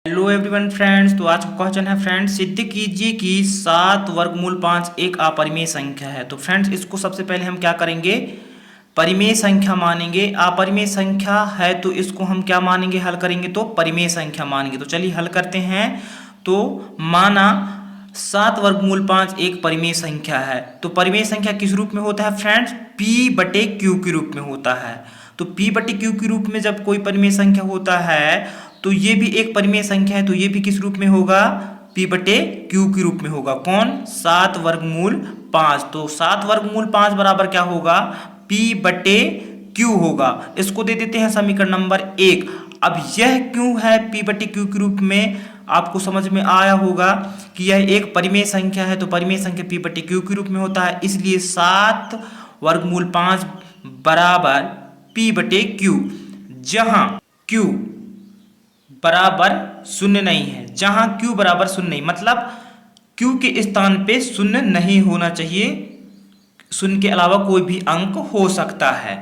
Hello everyone friends. तो आज का क्वेश्चन है फ्रेंड्स, सिद्ध कीजिए कि 7 वर्गमूल 5 एक अपरिमेय संख्या है। तो फ्रेंड्स इसको सबसे पहले हम क्या करेंगे, परिमेय संख्या मानेंगे। अपरिमेय संख्या है तो इसको हम क्या मानेंगे, हल करेंगे तो परिमेय संख्या मानेंगे। तो चलिए हल करते हैं। तो माना 7 वर्गमूल 5 एक परिमेय संख्या है। तो परिमेय संख्या किस रूप में होता है फ्रेंड्स, P/Q के रूप में होता है। तो P/Q के रूप में जब कोई परिमेय संख्या होता है तो ये भी एक परिमेय संख्या है। तो ये भी किस रूप में होगा, P/Q के रूप में होगा। कौन, 7 वर्गमूल 5। तो 7 वर्गमूल 5 बराबर क्या होगा, P/Q होगा। इसको दे देते हैं समीकरण नंबर 1। अब यह क्यों है P/Q के रूप में, आपको समझ में आया होगा कि यह एक परिमेय संख्या है। तो परिमेय संख्या P/Q के रूप में होता है, इसलिए 7 वर्गमूल 5 बराबर P/Q। जहां Q बराबर शून्य नहीं है, जहां Q बराबर शून्य नहीं, मतलब Q के स्थान पे शून्य नहीं होना चाहिए। शून्य के अलावा कोई भी अंक हो सकता है।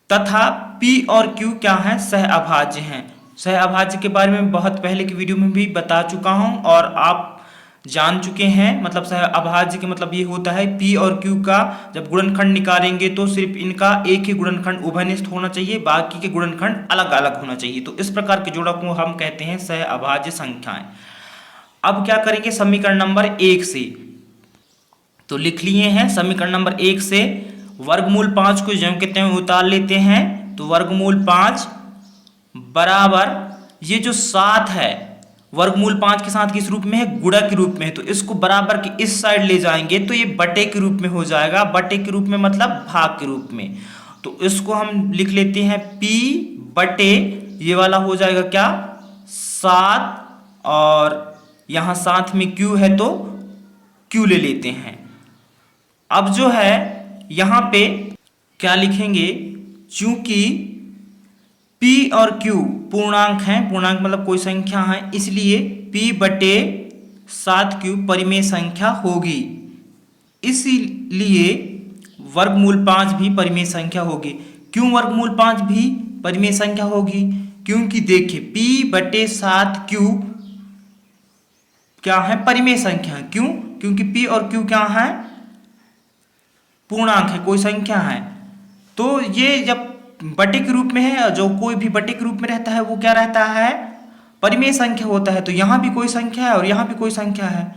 तथा P और Q क्या है, सहअभाज्य हैं। सहअभाज्य के बारे में बहुत पहले की वीडियो में भी बता चुका हूं और आप जान चुके हैं। मतलब सहअभाज्य के मतलब ये होता है P और Q का जब गुणनखंड निकालेंगे तो सिर्फ इनका एक ही गुणनखंड उभयनिष्ठ होना चाहिए, बाकी के गुणनखंड अलग अलग होना चाहिए। तो इस प्रकार के जोड़ा को हम कहते हैं सहअभाज्य संख्याएं। अब क्या करेंगे, समीकरण नंबर 1 से तो लिख लिए हैं। समीकरण नंबर 1 से वर्गमूल 5 को ज्यों के त्यों उतार लेते हैं। तो वर्गमूल 5 बराबर ये जो 7 है वर्गमूल 5 के साथ किस रूप में है, गुणा के रूप में है। तो इसको बराबर के इस साइड ले जाएंगे तो ये बटे के रूप में हो जाएगा। बटे के रूप में मतलब भाग के रूप में। तो इसको हम लिख लेते हैं P बटे ये वाला हो जाएगा क्या, 7, और यहां साथ में Q है तो Q ले लेते हैं। अब जो है यहां पे क्या लिखेंगे, चूंकि P और Q पूर्णांक हैं, पूर्णांक मतलब कोई संख्या है, इसलिए P/7Q परिमेय संख्या होगी। इसीलिए वर्गमूल 5 भी परिमेय संख्या होगी। क्यों वर्गमूल 5 भी परिमेय संख्या होगी, क्योंकि देखिए P/7Q क्या है, परिमेय संख्या। क्यों, क्योंकि P और Q क्या है, पूर्णांक है, कोई संख्या है। तो ये जब बटे के रूप में है, जो कोई भी बटे के रूप में रहता है वो क्या रहता है, परिमेय संख्या होता है। तो यहां भी कोई संख्या है और यहां भी कोई संख्या है।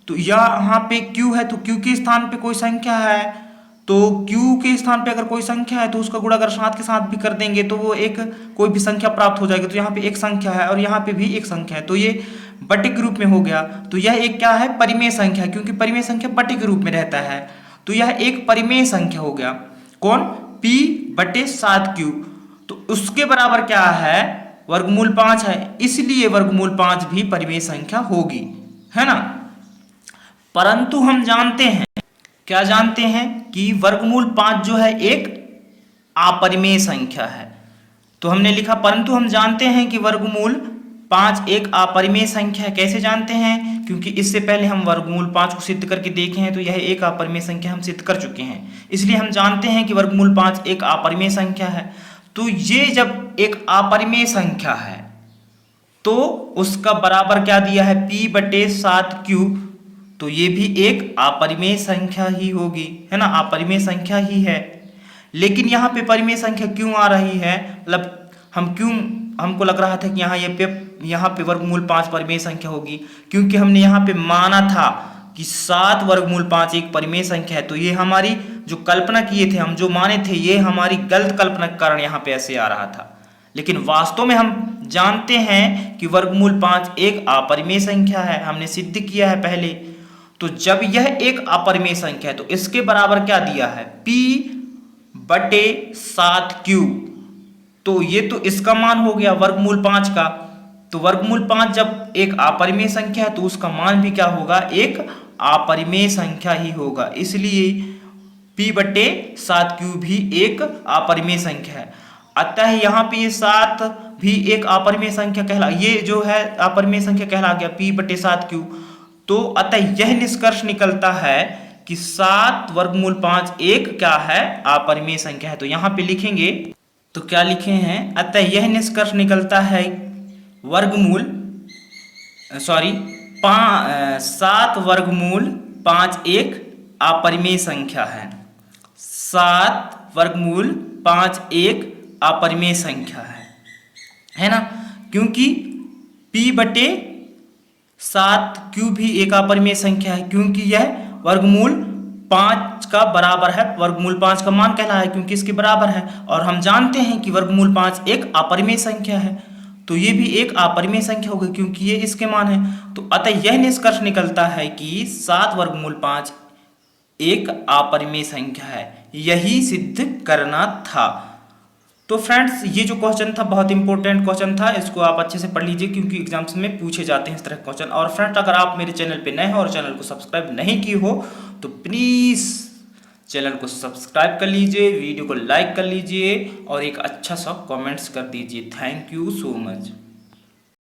तो यहां पे Q है तो Q के स्थान पे कोई संख्या है। तो Q के स्थान पे अगर कोई संख्या है तो उसका गुणा अगर 7 के साथ भी कर देंगे तो वो एक कोई भी संख्या प्राप्त हो जाएगी। तो यहाँ पे एक संख्या है और यहाँ पे भी एक संख्या है, तो ये बटे के रूप में हो गया। तो यह एक क्या है, परिमेय संख्या, क्योंकि परिमेय संख्या बटे के रूप में रहता है। तो यह एक परिमेय संख्या हो गया। कौन, P/7Q। तो उसके बराबर क्या है, वर्गमूल 5 है, इसलिए वर्गमूल 5 भी परिमेय संख्या होगी, है ना। परंतु हम जानते हैं, क्या जानते हैं, कि वर्गमूल 5 जो है एक अपरिमेय संख्या है। तो हमने लिखा परंतु हम जानते हैं कि वर्गमूल 5 एक अपरिमेय संख्या है। कैसे जानते हैं, क्योंकि इससे पहले हम वर्गमूल 5 को सिद्ध करके देखे हैं। तो यह एक अपरिमेय संख्या हम सिद्ध कर चुके हैं, इसलिए हम जानते हैं कि वर्गमूल 5 एक अपरिमेय संख्या है। तो ये जब एक अपरिमेय संख्या है तो उसका बराबर क्या दिया है, P/7Q। तो ये भी एक अपरिमेय संख्या ही होगी, है ना, अपरिमेय संख्या ही है। लेकिन यहाँ पे परिमेय संख्या क्यों आ रही है, मतलब हमको लग रहा था कि यहाँ पे वर्गमूल 5 परिमेय संख्या होगी, क्योंकि हमने यहाँ पे माना था कि 7 वर्गमूल 5 एक परिमेय संख्या है। तो ये हमारी जो कल्पना किए थे, हम जो माने थे, ये हमारी गलत कल्पना के कारण यहाँ पे ऐसे आ रहा था। लेकिन वास्तव में हम जानते हैं कि वर्गमूल 5 एक अपरिमेय संख्या है, हमने सिद्ध किया है पहले। तो जब यह एक अपरिमेय संख्या है तो इसके बराबर क्या दिया है, P/7Q। तो ये तो इसका मान हो गया वर्गमूल 5 का। तो वर्गमूल 5 जब एक अपरिमेय संख्या है तो उसका मान भी क्या होगा, एक अपरिमेय संख्या ही होगा। इसलिए P/7Q भी एक अपरिमेय संख्या है। अतः यहाँ पे ये 7 भी एक अपरिमेय संख्या ये जो है अपरिमेय संख्या कहला गया P/7Q। तो अतः यह निष्कर्ष निकलता है कि 7 वर्गमूल 5 एक क्या है, अपरिमेय संख्या है। तो यहाँ पे लिखेंगे तो क्या लिखे हैं, अतः यह निष्कर्ष निकलता है वर्गमूल सॉरी 7 वर्गमूल 5 एक अपरिमेय संख्या है। 7 वर्गमूल 5 एक अपरिमेय संख्या है ना, क्योंकि p बटे 7 क्यों भी एक अपरिमेय संख्या है, क्योंकि यह वर्गमूल 5 का बराबर है। वर्गमूल 5 का मान कहला है क्योंकि इसके बराबर है, और हम जानते हैं कि वर्गमूल 5 एक अपरिमेय संख्या है, तो ये भी एक अपरिमेय संख्या होगी क्योंकि ये इसके मान है। तो अतः यह निष्कर्ष निकलता है कि 7 वर्गमूल 5 एक अपरिमेय संख्या है, यही सिद्ध करना था। तो फ्रेंड्स ये जो क्वेश्चन था बहुत इंपॉर्टेंट क्वेश्चन था, इसको आप अच्छे से पढ़ लीजिए क्योंकि एग्जाम्स में पूछे जाते हैं इस तरह के क्वेश्चन। और फ्रेंड्स अगर आप मेरे चैनल पे नए हो और चैनल को सब्सक्राइब नहीं की हो तो प्लीज़ चैनल को सब्सक्राइब कर लीजिए, वीडियो को लाइक कर लीजिए और एक अच्छा सा कमेंट्स कर दीजिए। Thank you so much.